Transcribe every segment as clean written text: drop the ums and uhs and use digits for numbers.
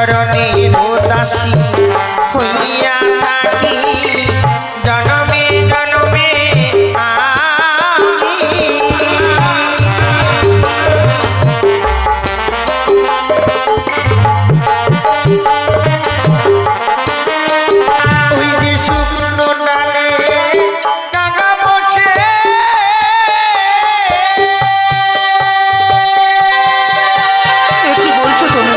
চরণের দাসী হইয়া থাকি জনমে জনমে আমি। ওই যে শুকনো ডালে কাকা বসে কি বলছো তুমি?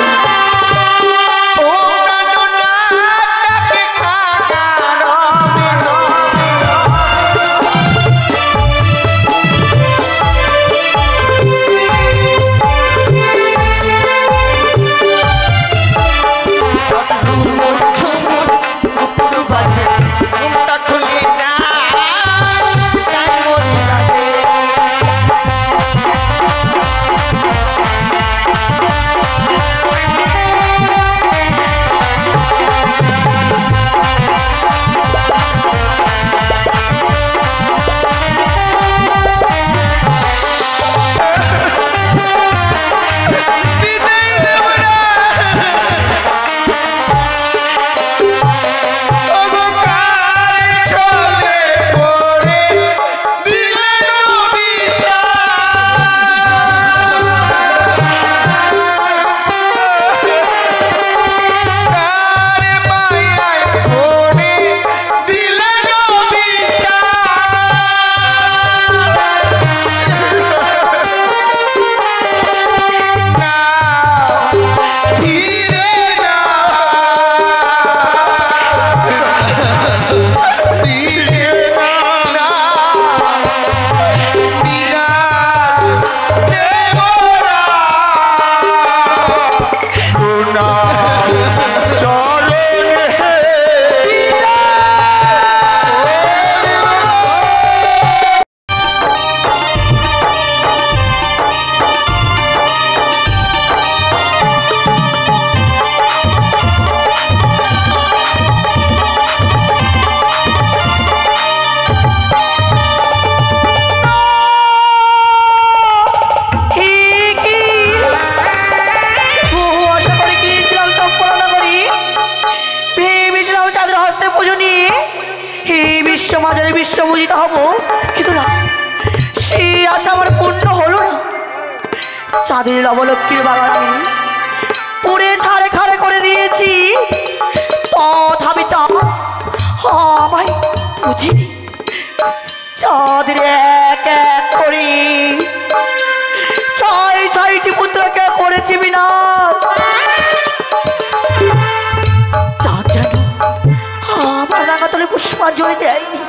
বিশ্বপূজিত হব, কিন্তু না, সে আশা আমার পূর্ণ হলো না। চাঁদের লবলক্ষ্মীর বাগান আমি পুড়ে ছাড়ে খাড়ে করে দিয়েছি, তথাপি চাঁদ আমায় বুঝিনি। চাঁদের এক এক করে ছয়টি পুত্রকে করেছি বিনাশ। চাঁদ যেন আমার রাঙাতলে পুষ্পাঞ্জলি দেয়নি,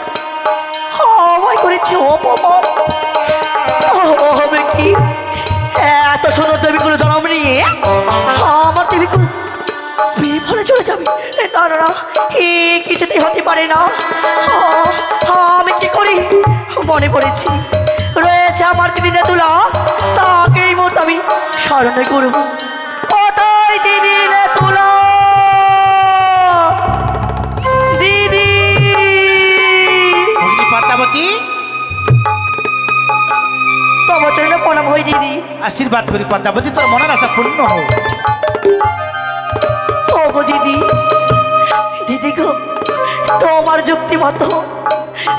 আমায় করেছে অপমান। হবে কি, এত সুন্দর দেবীগুলো জন্ম নিয়ে আমার দেবীগুলো বিফলে চলে যাবে? না না না, এ কিছুতেই হতে পারে না। আমি কি করি, মনে পড়েছি রয়েছে আমার দিদি নেতুলা, তাকে এই মুহূর্তে আমি স্মরণে করব। কোথায় দিদি নেতুলা? দিদি পদ্মাবতী, তোমার জন্য প্রণাম হই দিদি। আশীর্বাদ করি পদ্মাবতী, তোর মনের আশা পূর্ণ হোক। ওগো দিদি, দিদি গো, তোমার যুক্তি মতো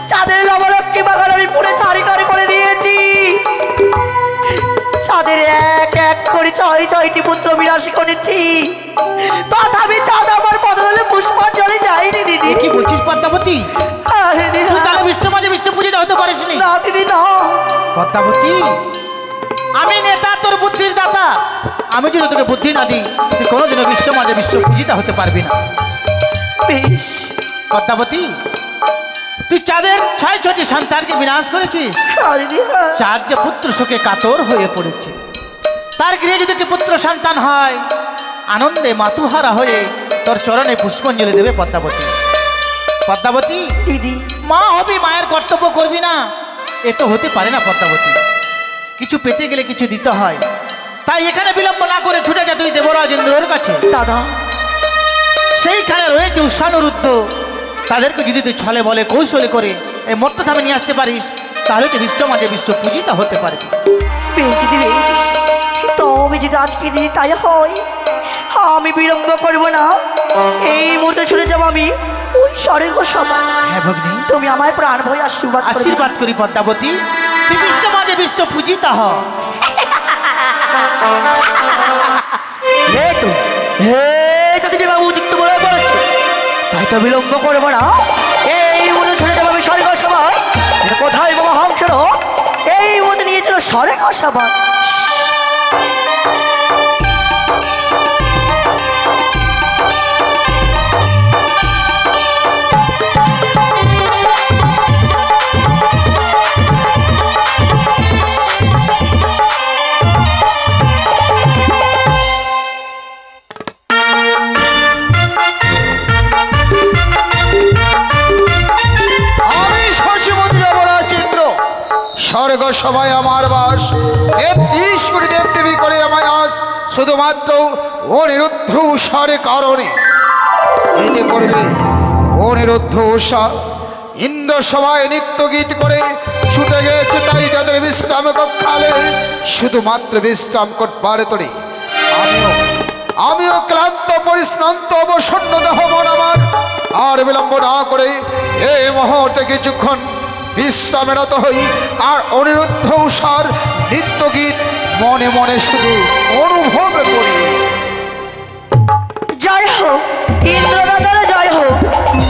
চাঁদের লবলক্ষ্মী বাগান আমি পুরো ছাড়ি করে দিয়েছি। চাঁদের এক এক করে ছয়টি পুত্র বিনাশী করেছি, তথাপি চাঁদ আমার পদতলে পুষ্পাঞ্জলি দেয়নি। দিদি কি বলছিস পদ্মাবতী? তুই তাহলে বিশ্ব মাঝে বিশ্ব পূজিত হতে পারিস নি? না দিদি না। পদ্মাবতী, আমি নেতা, তোর বুদ্ধির দাতা। আমি যদি তোকে বুদ্ধি না দিই, তুই কোনোদিনও বিশ্ব মাঝে বিশ্ব পূজিতা হতে পারবি না। বেশ পদ্মাবতী, তুই চাঁদের 6টি সন্তানকে বিনাশ করেছিস। চাঁদ যে পুত্র শোকে কাতর হয়ে পড়েছে, তার গৃহে যদি একটি পুত্র সন্তান হয়, আনন্দে মাতুহারা হয়ে তোর চরণে পুষ্পাঞ্জলি দেবে পদ্মাবতী। পদ্মাবতী, দিদি মা হবি, মায়ের কর্তব্য করবি না, এ তো হতে পারে না পদ্মাবতী। কিছু পেতে গেলে কিছু দিতে হয়, তাই এখানে বিলম্ব না করে ছুটে যা তুই দেবরাজ ইন্দ্রের কাছে। দাদা, সেইখানে রয়েছে উষানুরুদ্ধ, তাদেরকে যদি তুই ছলে বলে কৌশলে করে এই মর্তধামে নিয়ে আসতে পারিস, তাহলে তুই বিশ্ব মাঝে বিশ্ব পূজিতা হতে পারবি। বেশ দিদি বেশ, তবে যদি আজকে দিদি তাই হয়, আমি বিলম্ব করব না, এই মুহূর্তে চলে যাব আমি ওই স্বর্গ সভা। হ্যাঁ ভগ্নী, তুমি আমার প্রাণ ভরে আশীর্বাদ করবে। আশীর্বাদ করি পদ্মাবতী, তুই বিশ্ব মাঝে বিশ্ব পূজিতা হ। এই তো দিদি বাবু উচিত বলে বলেছে, তাই তো বিলম্ব করবো না, এই মুহূর্তে চলে যাবো আমি স্বর্গ সভায়। এটা কোথায় বাবা হংসের, এই মুহূর্তে নিয়েছিল স্বর্গ সভা। স্বর্গ সভায় আমার বাস, ৩৩ কোটি দেব দেবী করে আমায় আস, শুধুমাত্র অনিরুদ্ধ উষার কারণে। এতে পড়বে অনিরুদ্ধ উষা ইন্দ্র সভায় নৃত্য গীত করে ছুটে গেছে, তাই তাদের বিশ্রাম কক্ষালয়ে শুধুমাত্র বিশ্রাম করবার তরে আমিও ক্লান্ত পরিশ্রান্ত অবসন্ন দেহ মন আমার আর বিলম্ব না করে এই মুহূর্তে কিছুক্ষণ বিশ্রামেরত হই আর অনিরুদ্ধ উষার নৃত্য গীত মনে মনে শুধু অনুভব করি। জয় হোক ইন্দ্র দাদার, জয় হোক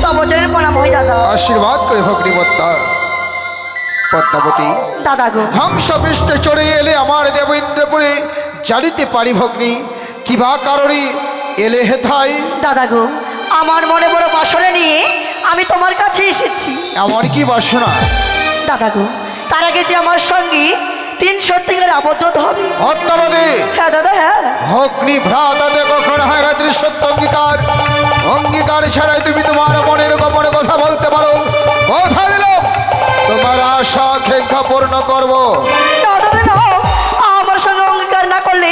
তবচরের প্রণাম হয় দাদা। আশীর্বাদ করে ভগ্নিপত্তা পদ্মাবতী দাদা গো, হংস পৃষ্ঠে চড়ে এলে আমার দেব ইন্দ্রপুরে, জানিতে পারি ভগ্নি কিবা কারণে এলে হেথায়। দাদা গো, আমার মনে বড় বাসনা নিয়ে আমি তোমার কাছে এসেছি। এমন কি বাসনা? দাদা গো, তার আগে যে আমার সঙ্গে ৩ সত্যিকার আবদ্ধ হবে। পদ্মাবতী হ্যাঁ দাদা, হ্যাঁ। অগ্নি ভ্রাতাতে কখন হয় রাত্রির সত্য অঙ্গীকার, অঙ্গীকার ছাড়াই তুমি তোমার মনের গোপন কথা বলতে পারো। কথা দিলাম তোমার আশা আকাঙ্ক্ষা পূর্ণ করবো। না দাদা না, আমার সঙ্গে অঙ্গীকার না করলে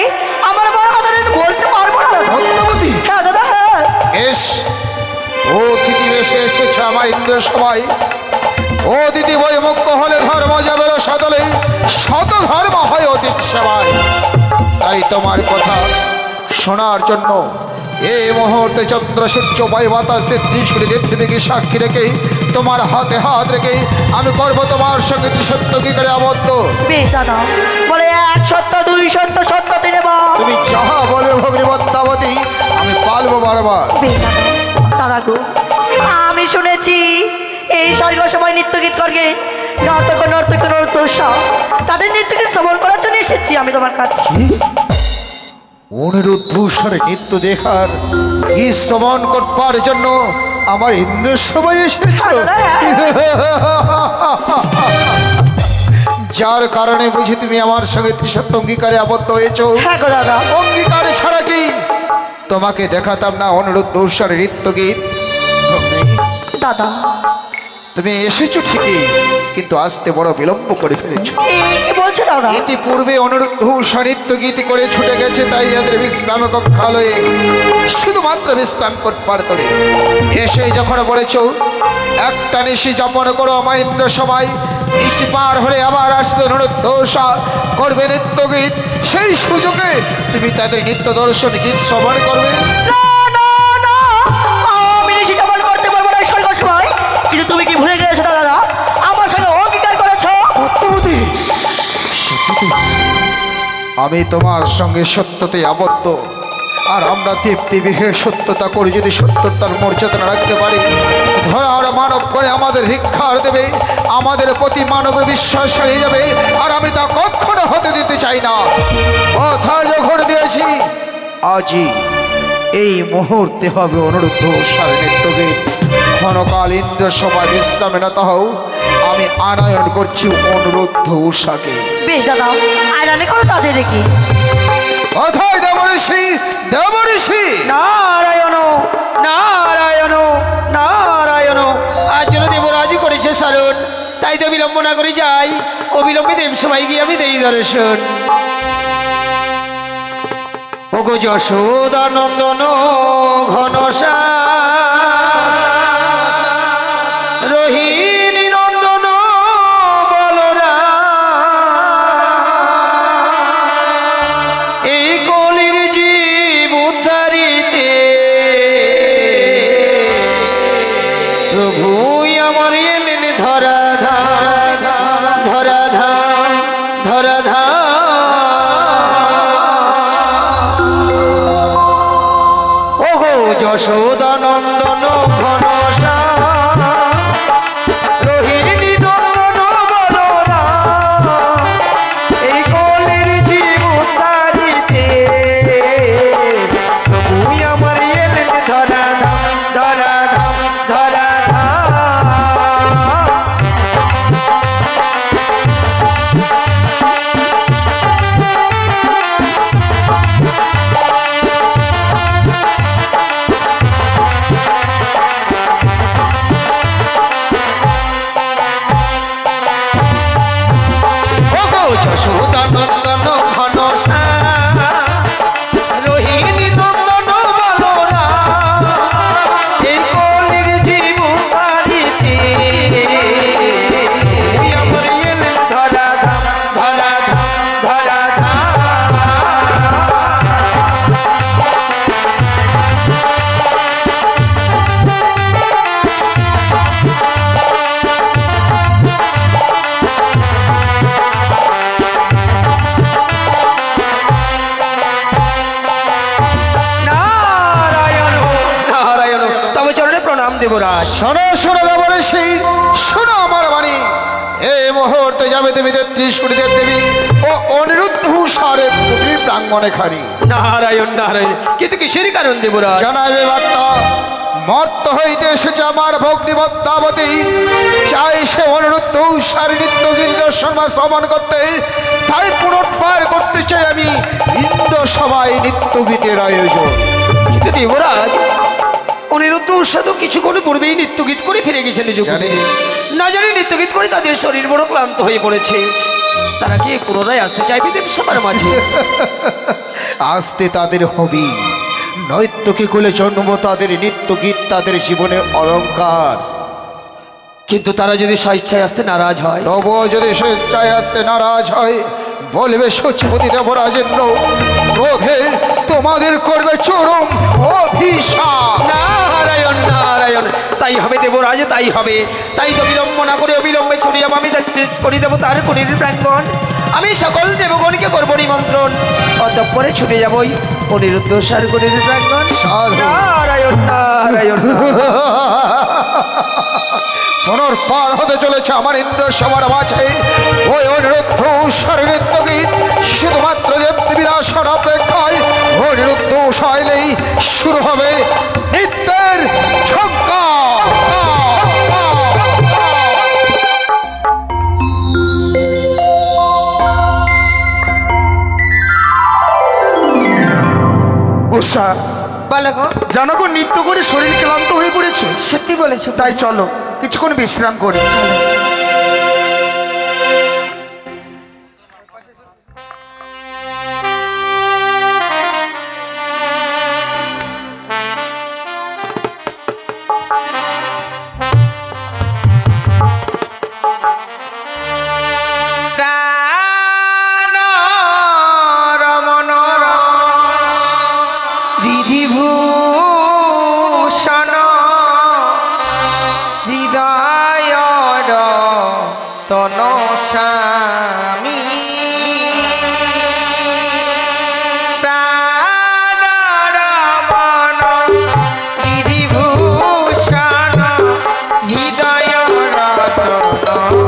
আমার বড় কথা বলতে পারবো না দাদা। পদ্মাবতী হ্যাঁ দাদা, হ্যাঁ। বেশ, অতিথি বেশে এসেছে আমার ইন্দ্র সভায়। অতিথি বই মুখ্য হলে ধর্ম যাবে সাদলে, শত ধর্ম হয় অতিথি সেবায়। তাই তোমার কথা শোনার জন্য এই মুহূর্তে চন্দ্র সূর্য বায়ু বাতাস ৩৩ কোটি দেব দেবীকে সাক্ষী রেখে তোমার হাতে হাত রেখে আমি করবো তোমার সঙ্গে সত্য কি করে আবদ্ধ। বেশ দাদা, বলে ১ সত্য ২ সত্য সত্য ৩ বার। তুমি যাহা বলবে ভগ্নী পদ্মাবতী আমি পালবো বারবার। বেশ দাদা। দাদা গো, আমি শুনেছি এই স্বর্গ সভায় নৃত্য গীত করবে নর্তক নর্তক নর্তসা, তাদের নৃত্য গীত শ্রবণ করার জন্য এসেছি আমি তোমার কাছে। অনিরুদ্ধ উষার নৃত্য দেখার গীত শ্রবণ করবার জন্য আমার ইন্দ্র সবাই এসেছে। যার কারণে বুঝি তুমি আমার সঙ্গে ত্রিসত্য অঙ্গীকারে আবদ্ধ হয়েছ। হ্যাঁ গো দাদা। অঙ্গীকার ছাড়া কি তোমাকে দেখাতাম না অনিরুদ্ধ উষার নৃত্য গীত? দাদা তুমি এসেছো ঠিকই, কিন্তু আসতে বড় বিলম্ব করে ফেলেছো। কি বলছো দাদা? ইতিপূর্বে অনিরুদ্ধ উষা নৃত্য গীতি করে ছুটে গেছে, তাই তাদের বিশ্রাম কক্ষালয়ে শুধুমাত্র বিশ্রাম করবার তরে এসে যখন বলেছ একটা নিশি যাপন করো আমার ইন্দ্র সবাই, নিশি পার হলে আবার আসবে অনিরুদ্ধ উষা, করবে নৃত্য গীত, সেই সুযোগে তুমি তাদের নিত্য দর্শন গীত শ্রবণ করবে। কিন্তু তুমি কি ভুলে গেছো দাদা? আমার সঙ্গে অঙ্গীকার করেছো। আমি তোমার সঙ্গে সত্যতে আবদ্ধ, আর আমরা দেবদেবী হয়ে সত্যতা করে যদি সত্যতার মর্যাদা রাখতে পারি, ধরার মানব করে আমাদের ধিক্কার দেবে, আমাদের প্রতি মানবের বিশ্বাস হারিয়ে যাবে, আর আমি তা কখনো হতে দিতে চাই না। কথা যখন দিয়েছি আজই এই মুহূর্তে হবে অনিরুদ্ধ উষার নৃত্যগীত। ক্ষণকাল ইন্দ্র সভা বিশ্রামে নত হও, আমি আনয়ন করছি অনিরুদ্ধ উষাকে। বেশ দাদা, আয়রনে করো তাদের দেখি। কথায় দেবঋষি, দেবঋষি নারায়ণ নারায়ণ নারায়ণ। আজ যেন দেবরাজি করেছে সারণ, তাই তো বিলম্ব না করে যাই, অবিলম্বে দেব সবাই গিয়ে আমি দেই দর্শন। ওগো যশোদানন্দন ঘনশা রোহিণী নন্দন বলরা, এই কলির জীব উদ্ধারী দেবরাজ। শোনো শোনো দেবরে সেই শোনো আমার বাণী। এই মুহূর্তে যাবে তুমি 33 কোটি দেবী ও অনিরুদ্ধ সারে কুটির প্রাঙ্গণে খানি। নারায়ণ নারায়ণ, কিন্তু কিসের কারণ দেবরাজ? জানাবে বার্তা মর্ত হইতে এসেছে আমার ভগ্নী পদ্মাবতী, চাই সে অনিরুদ্ধ সারি নিত্যগিরি দর্শন বা শ্রবণ করতে, তাই পুনর্বার করতে চাই আমি ইন্দ্র সভায় নিত্যগীতের আয়োজন। কিন্তু দেবরাজ, অনিরুদ্ধ উৎসাহ তো কিছুক্ষণ পূর্বেই নৃত্যগীত করে ফিরে গেছেন নিজ জানি। না জানি নৃত্যগীত করে তাদের শরীর বড় ক্লান্ত হয়ে পড়েছে। তারা কি পুনরায় আসতে চাইবে দেবসভার মাঝে? আসতে তাদের হবি, নৈত্যকে কুলে জন্ম তাদের, নিত্যগীত তাদের জীবনের অলঙ্কার। কিন্তু তারা যদি স্বেচ্ছায় আসতে নারাজ হয়? তবুও যদি স্বেচ্ছায় আসতে নারাজ হয়, বলবে সচিপতি দেবরাজেন্দ্র ক্রোধে তোমাদের করবে চরম অভিশাপ। নারায়ণ নারায়ণ, তাই হবে দেবরাজ, তাই হবে। তাই তো বিলম্ব না করে অবিলম্বে ছুটে যাবো আমি করে দেবো তার কুটির প্রাঙ্গণ। আমি সকল দেবগণকে করবো নিমন্ত্রণ, অতঃপরে ছুটে যাবই অনিরুদ্ধ সার কুটির প্রাঙ্গণ। সাধু। নারায়ণ নারায়ণ। পুনর্বার হতে চলেছে আমার ইন্দ্র সবার মাঝে ওই অনিরুদ্ধ নৃত্য গীত। শুধুমাত্র দেবদেবীরা আসার অপেক্ষায় অনিরুদ্ধ শৈলেই শুরু হবে নৃত্যের ঝঙ্কার। উষা, বলো গো। জানো গো, নৃত্য করে শরীর ক্লান্ত হয়ে পড়েছে। সত্যি বলেছো? তাই চলো কিছুক্ষণ বিশ্রাম করি। রিধিভূষণ হৃদয় তনস্বামী প্রাণরমণ রিধিভূষণ হৃদয় তনস্বামী।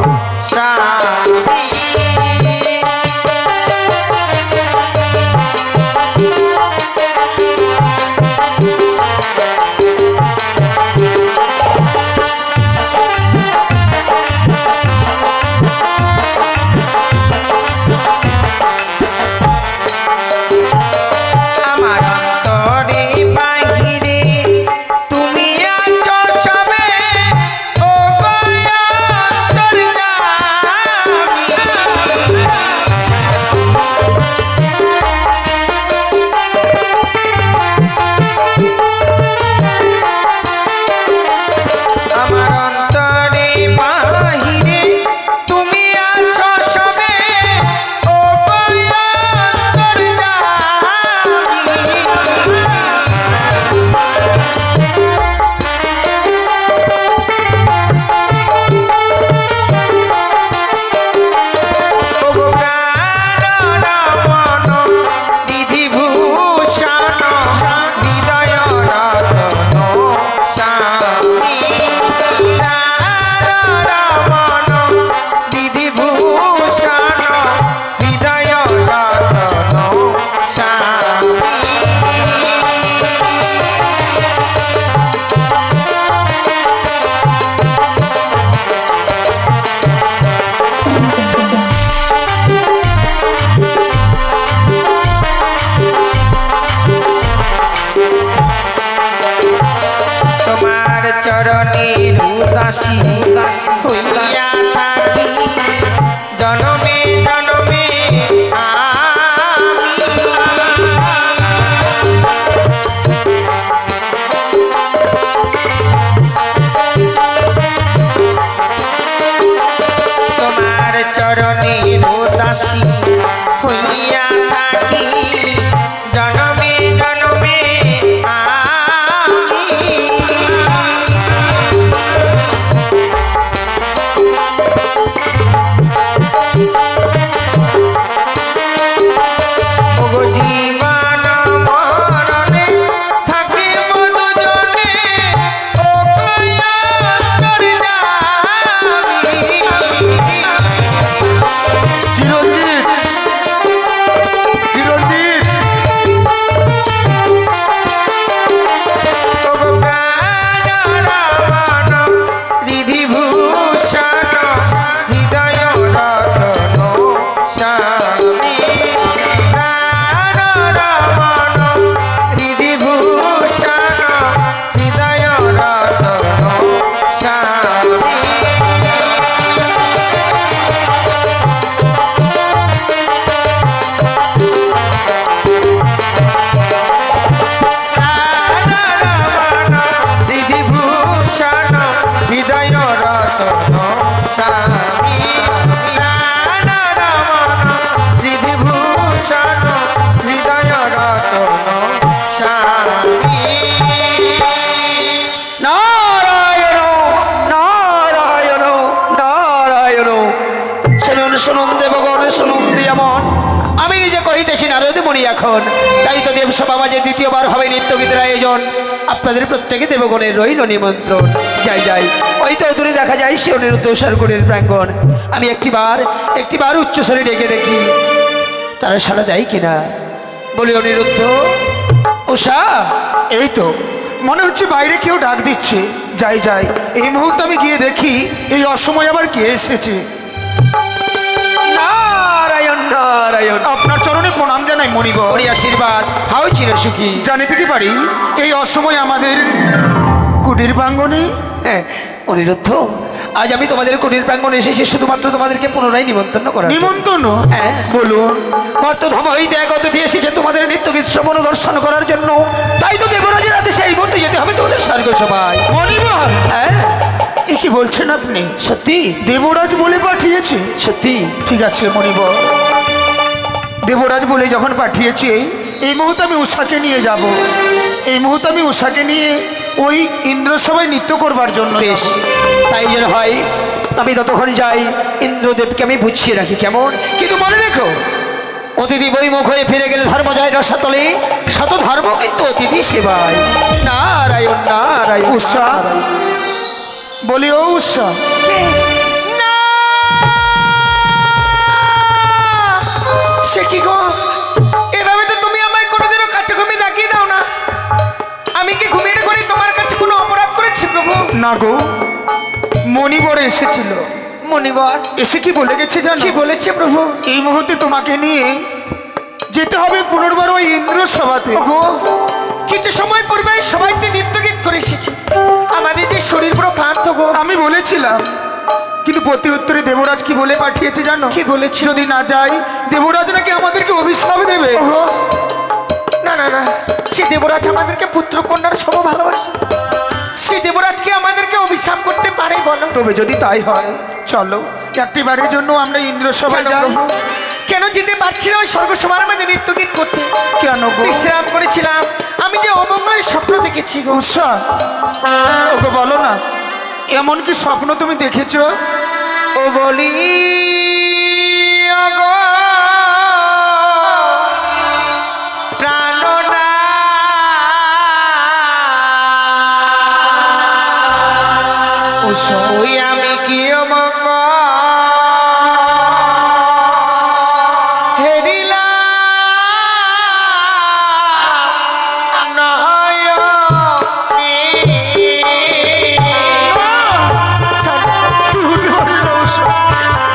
চরণের উদাসী হইয়া থাকি জনমে জনমে তোমার চরণের উদাসী হইয়া থাকি জনমে জনমে জীবন মরণে থাকি মধুজনে ও কয়া নারদ মণি এখন। তাই তো দেবসভা মাঝে দ্বিতীয়বার হবে নিত্যগীতের আয়োজন। আপনাদের প্রত্যেকে দেবগণের রইল নিমন্ত্রণ। যাই যাই, ওই তো দূরে দেখা যায় সে অনিরুদ্ধ উষারগণের প্রাঙ্গণ। আমি একটিবার উচ্চস্বরে ডেকে দেখি তারা সারা যায় কিনা। বলি অনিরুদ্ধ, উষা। এই তো মনে হচ্ছে বাইরে কেউ ডাক দিচ্ছে। যাই যাই, এই মুহূর্তে আমি গিয়ে দেখি এই অসময় আবার কে এসেছে। নারায়ণ নারায়ণ, আপনার চরণে প্রণাম জানাই মণিবর। ওই আশীর্বাদ হাও চির সুখী। জানিতে কি পারি এই অসময় আমাদের কুটির প্রাঙ্গণে? হ্যাঁ অনিরুদ্ধ, আজ আমি তোমাদের কুটির প্রাঙ্গণে এসেছি শুধুমাত্র তোমাদেরকে পুনরায় নিমন্ত্রণ করা। নিমন্ত্রণ? হ্যাঁ বলুন। মর্তধাম হইতে এক অতিথি এসেছে তোমাদের নিত্যগীত শ্রবণ ও দর্শন করার জন্য। তাই তো দেবরাজের হাতে সেই মুহূর্তে যেতে হবে তোমাদের স্বর্গ সভায়। মণিবর, হ্যাঁ এ কি বলছেন আপনি? সত্যি দেবরাজ বলে পাঠিয়েছে? সত্যি। ঠিক আছে মণিবর, দেবরাজ বলে যখন পাঠিয়েছে এই মুহূর্তে আমি উষাকে নিয়ে যাব। এই মুহূর্তে আমি উষাকে নিয়ে ওই ইন্দ্রসভায় নৃত্য করবার জন্য। বেশ, তাই যেন হয়। আমি ততক্ষণ যাই, ইন্দ্রদেবকে আমি বুঝিয়ে রাখি কেমন। কিন্তু মনে রেখো, অতিথি বইমুখ হয়ে ফিরে গেলে ধর্ম যায় রসাতলে। শত ধর্ম কিন্তু অতিথি সেবায়। নারায়ণ নারায়ণ। উষা, বলি ও উষা। সে কি গো, এভাবে তো তুমি আমায় কোনোদিনও কাছে ঘুমিয়ে দেখিয়ে দাও না। আমি কি ঘুমিয়ে করে তোমার কাছে কোনো অপরাধ করেছি প্রভু? না গো, মণিবর এসেছিল। মণিবর এসে কি বলে গেছে জানো? কি বলেছে প্রভু? এই মুহূর্তে তোমাকে নিয়ে যেতে হবে পুনর্বার ওই ইন্দ্রসভাতে। ওগো, কিছু সময় পূর্বে সবাইকে নৃত্যগীত করে এসেছি। আমাদের যে শরীর পুরো ক্লান্ত গো। আমি বলেছিলাম, কিন্তু প্রতি উত্তরে দেবরাজ কি বলে পাঠিয়েছে জানো? কি বলেছে? যদি না যাই দেবরাজ নাকি আমাদেরকে অভিশাপ দেবে। ওগো, না না না, সে দেবরাজ আমাদেরকে পুত্র কন্যার সম ভালোবাসে। সে দেবরাজকে আমাদেরকে অভিশাপ করতে পারে বলো? তবে যদি তাই হয় চলো একটিবারের জন্য আমরা ইন্দ্রসভায় চলো যাই। প্রভু। কেন যেতে পারছি না ওই স্বর্গসভার মধ্যে নৃত্যগীত করতে? কেন গো? বিশ্রাম করেছিলাম। আমি যে অমঙ্গলের স্বপ্ন দেখেছি গো। উষা, ওকে বলো না, এমন কি স্বপ্ন তুমি দেখেছো? ও বলি ওগো প্রাণনা, উষা, ওই আমি কি অমঙ্গল হেরিলাম নয়নে।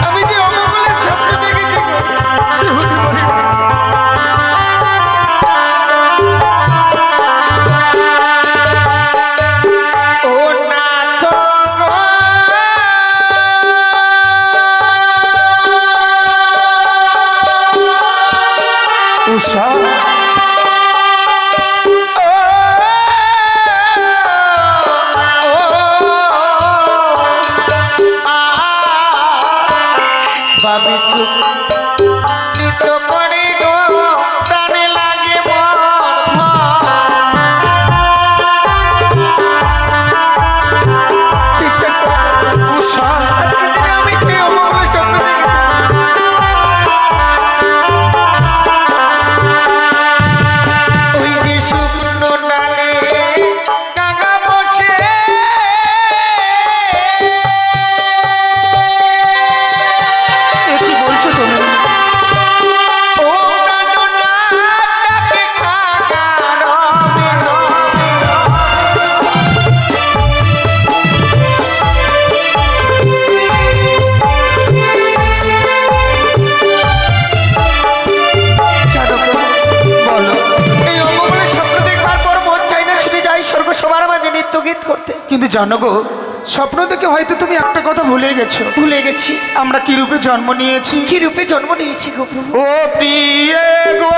আমি যে অমঙ্গলের স্বপ্ন দেখেছি গো। ও নাথ গো, উষা, ভাবি চুপ নিত্য করে গো প্রাণে লাগে মন বিশ্বাস করো, উষা, আজকে দিনে আমি সেই অমঙ্গলের স্বপ্ন দেখেছি। ওই যে শুকনো ডালে কাকা বসে এ কি বলছো তুমি? ও কাননা তাকে কাকা রবে রবে জানো তো, বলো। এই অমঙ্গলের স্বপ্ন দেখবার পর মন চাই না ছুটে যাই স্বর্গ সবার মাঝে নৃত্যগীত করতে। কিন্তু জানো গো, স্বপ্ন দেখে হয়তো তুমি একটা কথা ভুলে গেছো। ভুলে গেছি আমরা কি রূপে জন্ম নিয়েছি? কি রূপে জন্ম নিয়েছি গো প্রভু। ও প্রিয়ে গো,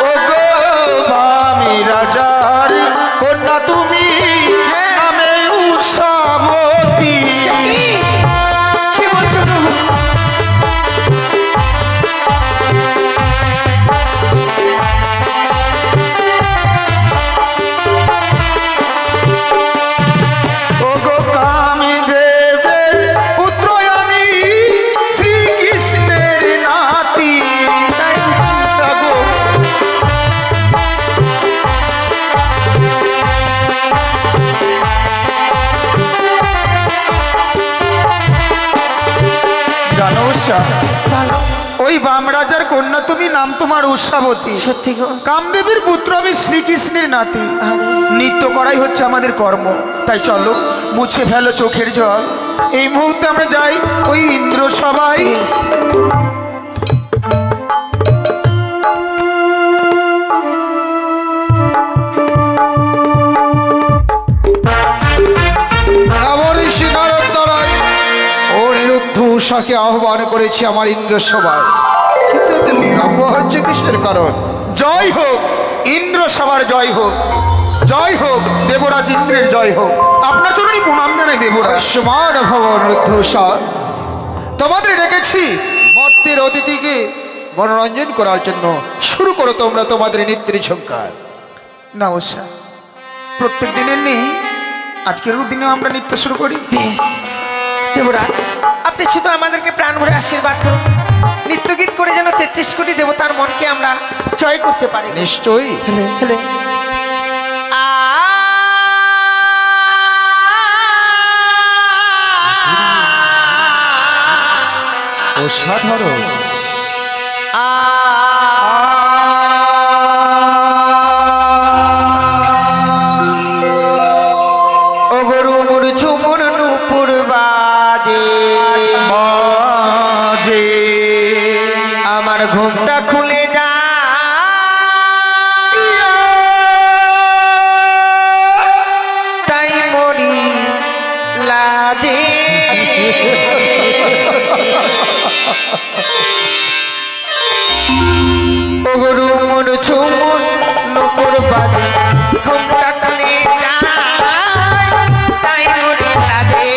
ও গো বামি রাজার কন্যা তুমি, নামে উষাবতী। কি বলছো প্রভু? উষা, ওই বাম রাজার কন্যা তুমি, নাম তোমার উষাবতী। সত্যি গো। কামদেবীর পুত্র আমি শ্রীকৃষ্ণের নাতি। আরে, নৃত্য করাই হচ্ছে আমাদের কর্ম, তাই চলো মুছে ফেলো চোখের জল। এই মুহূর্তে আমরা যাই ওই ইন্দ্র সবাই। উষাকে আহ্বান করেছি আমার ইন্দ্র সভায়, কিন্তু তুমি বিলম্ব হচ্ছে কিসের কারণ? জয় হোক ইন্দ্র সবার জয় হোক, জয় হোক দেবরাজ ইন্দ্রের জয় হোক। আপনার চরণে প্রণাম জানাই দেবরাজ। সমান ভবন উষা, তোমাদের ডেকেছি মর্তের অতিথিকে মনোরঞ্জন করার জন্য। শুরু করো তোমরা তোমাদের নৃত্যের ঝঙ্কার। না উষা, প্রত্যেক দিনের নেই, আজকের দিনেও আমরা নৃত্য শুরু করি। বেশ দেবরাজ, আপনি শুধু আমাদেরকে প্রাণ ভরে আশীর্বাদ করুন, নৃত্য গীত করে যেন 33 কোটি দেবতার মনকে আমরা জয় করতে পারি। নিশ্চয়ই। হেলে হেলে অসাধারণ। ও গরু মুর ঝুমুর নুপুর বাজে বাজে, আমার ঘুমটা খুলে যা, তাই মরি লাজে। ও গরু মুর ঝুমুর নুপুর বাজে, ঘুমটা খুলে যা, তাই মরি লাজে।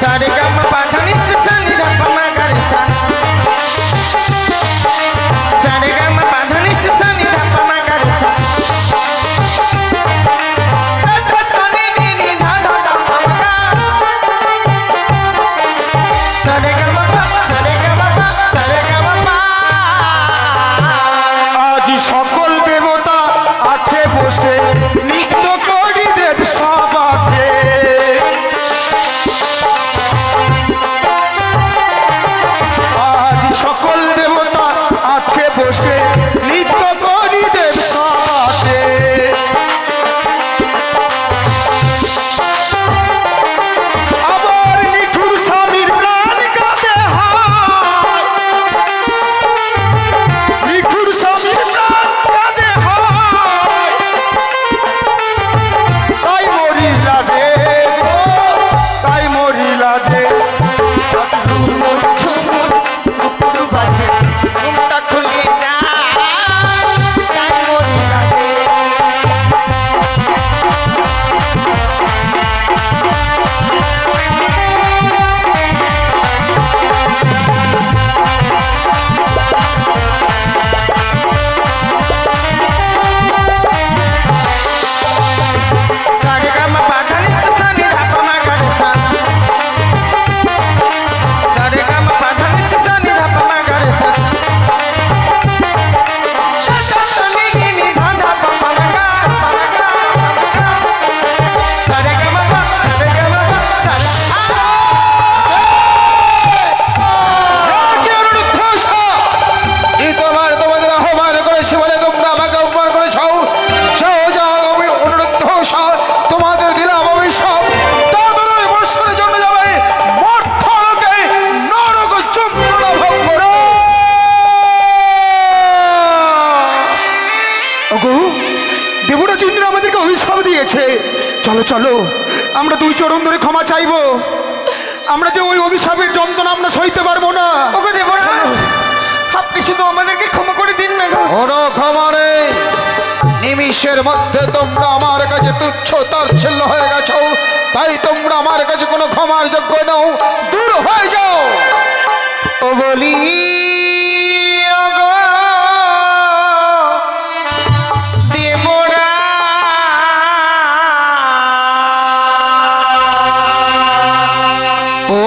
सारे गम पाधनी सा नि ध प म ग रे सा, सारे गम पाधनी सा नि ध प म ग रे सा, सा सा सा नि नि ध ध ध प म ग, सारे गम प सारे गम प सारे गम प। আজ সকল দেবতা আছে বসে নৃত্য করি দেব সবাকে। আজ সকল দেবতা আছে বসে নৃত্য করি দেব সবাকে। আবার নিঠুর স্বামীর প্রাণ কাঁদে হায়, নিঠুর স্বামীর প্রাণ কাঁদে হায়, তাই মরি লাজে গো, তাই মরি লাজে। ঝুমুর ঝুমুর নুপুর বাজে, ঘুমটা খুলে যা, তাই মরি লাজে। सारे गम पाधनी सा नि ध प म ग रे सा, सारे गम पाधनी सा नि ध प म ग रे सा, सा सा सा नि नि ध ध प म ग प म ग, सारे गम प सारे गम प सारे তোমাদের আহ্বান করেছি বলে তোমরা আমাকে অপমান করেছ। যাও যাও, আমি অনুরুদ্ধ উষা তোমাদের দিলাম অভিশাপ। তাদের বৎসরের জন্য যাবে মর্ত্যলোকে নরক যন্ত্রণা ভোগ করো। ওগো দেবরাজ ইন্দ্র আমাদেরকে অভিশাপ দিয়েছে। চলো চলো আমরা দুই চরণ ধরে ক্ষমা চাইবো। আমরা যে ওই অভিশাপের যন্ত্রণা আমরা সইতে পারবো না। ওগো দেবরাজ, আপনি শুধু আমাদেরকে ক্ষমা করে দিন না গো। কোনো ক্ষমা নেই। নিমিষের মধ্যে তোমরা আমার কাছে তুচ্ছ তাচ্ছিল্য হয়ে গেছো, তাই তোমরা আমার কাছে কোনো ক্ষমার যোগ্য নও। দূর হয়ে যাও। ও বলি ওগো দেবরাজ, ও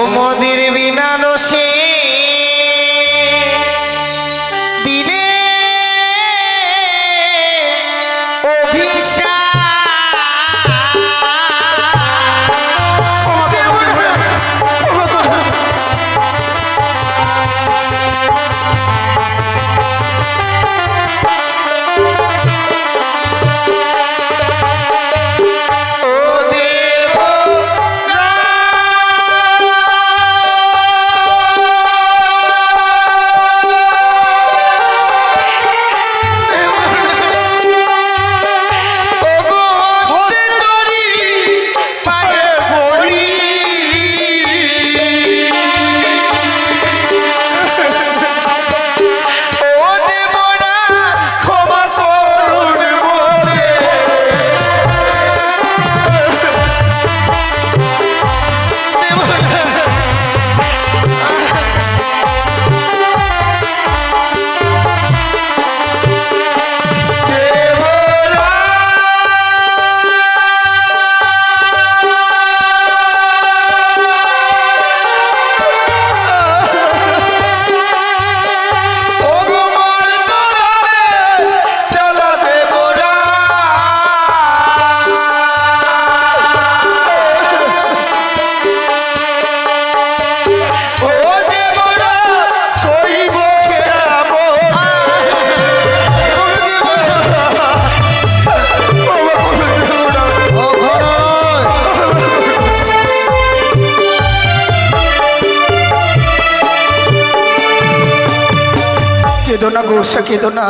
কেঁদো না গো উষা, কেঁদো না।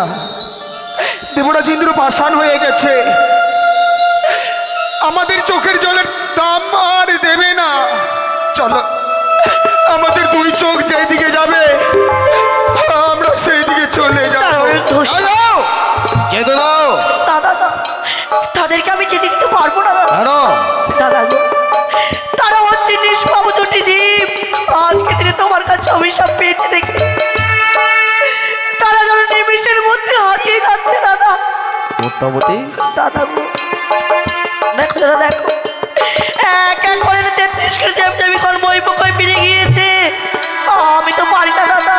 দেবরাজ ইন্দ্র পাষাণ হয়ে গেছে, আমাদের চোখের জলের দাম আর দেবে না। চলো, আমাদের দুই চোখ যেই দিকে যাবে আমরা সেই দিকে চলে যাবো। যেতে দাও। দাদা তাদেরকে আমি যেতে দিতে পারবো না দাদা। দাদা গো, তারা হচ্ছে নিষ্পাপ দুটি জীব। আজকে দিনে তোমার কাছে অভিশাপ পেয়েছে দেখে তারা যেন নিমিষের মধ্যে হারিয়ে যাচ্ছে দাদা। পদ্মাবতী, দাদা গো, দেখো দাদা, দেখো এক এক করে 33 করে দেবদেবী কর্ম ওই পক্ষে ফিরে গিয়েছে। আমি তো পারি না দাদা,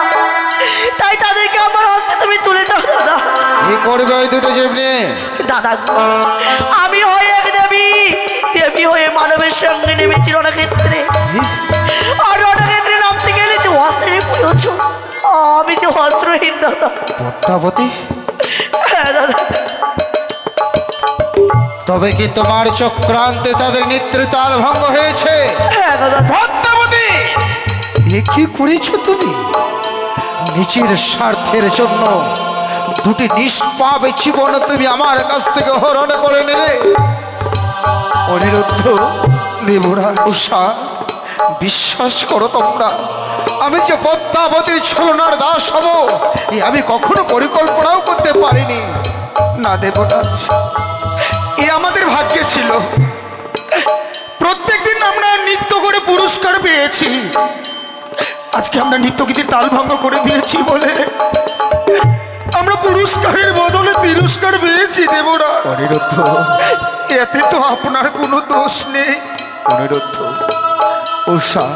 তাই তাদেরকে আমার হস্তে তুমি তুলে দাও দাদা। কি করবে ওই দুটো জীব নিয়ে? দাদা গো, আমি হয়ে এক দেবী, দেবী হয়ে মানবের সঙ্গে নেমেছি রণক্ষেত্রে, আর রণক্ষেত্রে নামতে গেলে যে অস্ত্রের প্রয়োজন, আমি যে অস্ত্রহীন দাদা। পদ্মাবতী, হ্যাঁ দাদা। তবে কি তোমার চক্রান্তে তাদের নেতৃত্বাল ভঙ্গ হয়েছে? হ্যাঁ দাদা। পদ্মাবতী, এ কি করেছো তুমি? নিজের স্বার্থের জন্য দুটি নিষ্পাপ জীবন তুমি আমার কাছ থেকে হরণ করে নিলে। অনিরুদ্ধ, দেবরাজ, উষা, বিশ্বাস করো তোমরা, আমি যে পদ্মাবতীর ছলনার দাস হব এ আমি কখনো পরিকল্পনাও করতে পারিনি। না দেবরাজ, এ আমাদের ভাগ্যে ছিল। প্রত্যেকদিন আমরা নৃত্য করে পুরস্কার পেয়েছি, আজকে আমরা নৃত্যগীতির তাল ভঙ্গ করে দিয়েছি বলে আমরা পুরস্কারের বদলে তিরস্কার পেয়েছি। দেবরাজ, অনিরুদ্ধ, এতে তো আপনার কোনো দোষ নেই। অনিরুদ্ধ, উষা,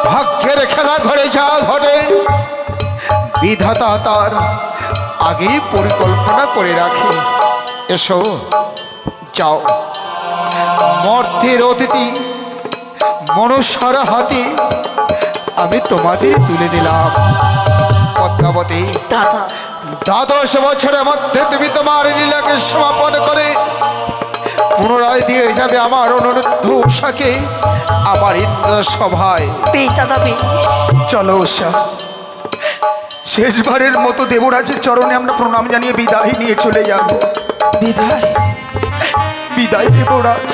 ভাগ্যের খেলা ঘরে যা ঘটে বিধাতা তার আগেই পরিকল্পনা করে রাখে। এসো, যাও, মর্তের অতিথি মনসার হাতে আমি তোমাদের তুলে দিলাম। পদ্মাবতী, দাদা, 12 বছরের মধ্যে তুমি তোমার লীলাকে সমাপন করে পুনরায় দিয়ে যাবে আমার অনুরুদ্ধ উষাকে আমার ইন্দ্র সভায়। বেশ দাদা, বেশ। চলো উষা, শেষবারের মতো দেবরাজের চরণে আমরা প্রণাম জানিয়ে বিদায় নিয়ে চলে যাব। বিদায়, বিদায় দেবরাজ।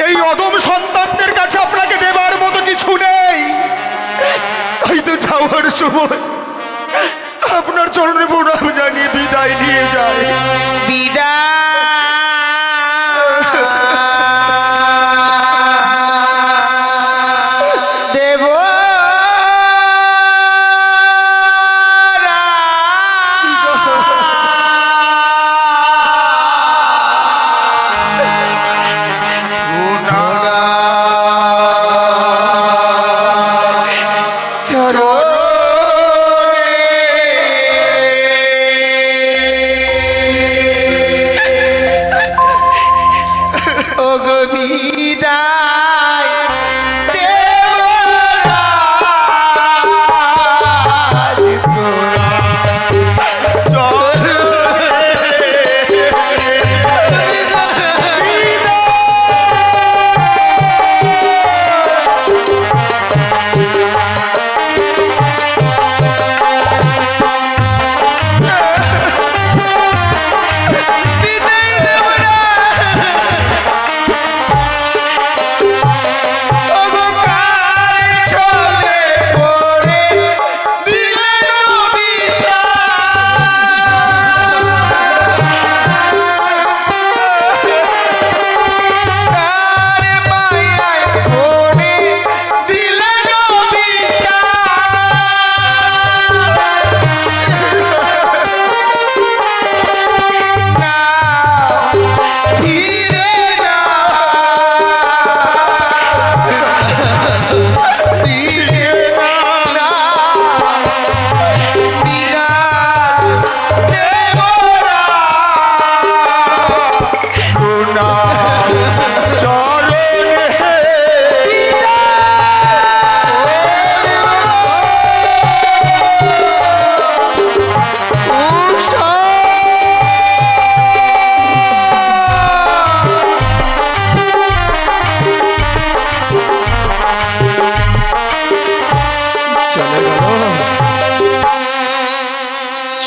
এই অদম সন্তানদের কাছে আপনাকে দেবার মতো কিছু নেই, তাই তো যাওয়ার সময় আপনার চরণে প্রণাম জানিয়ে বিদায় নিয়ে যায়।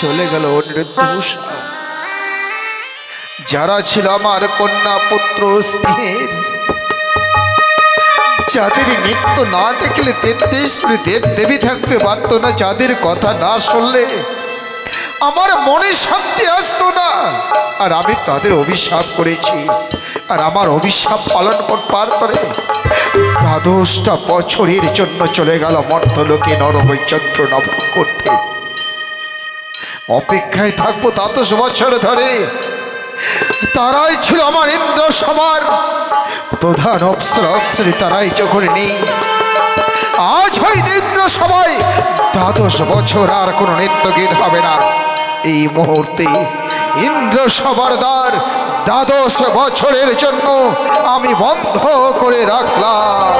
চলে গেল অনিরুদ্ধ মশাই। যারা ছিল আমার কন্যা পুত্র স্নেহের, যাদের নৃত্য না দেখলে 33 কোটি দেব দেবী থাকতে পারতো না, যাদের কথা না শুনলে আমার মনে শান্তি আসতো না, আর আমি তাদের অভিশাপ করেছি। আর আমার অভিশাপ পালন করবার পরে 12টা বছরের জন্য চলে গেল মর্তলোকে নরক যন্ত্রণা ভোগ করতে। অপেক্ষায় থাকবো 12 বছর ধরে। তারাই ছিল আমার ইন্দ্র সভার প্রধান অপ্সরী, তারাই যখন নেই, আজ হয়তো ইন্দ্র সভায় 12 বছর আর কোনো নৃত্য গীত হবে না। এই মুহূর্তে ইন্দ্র সভার দ্বার 12 বছরের জন্য আমি বন্ধ করে রাখলাম।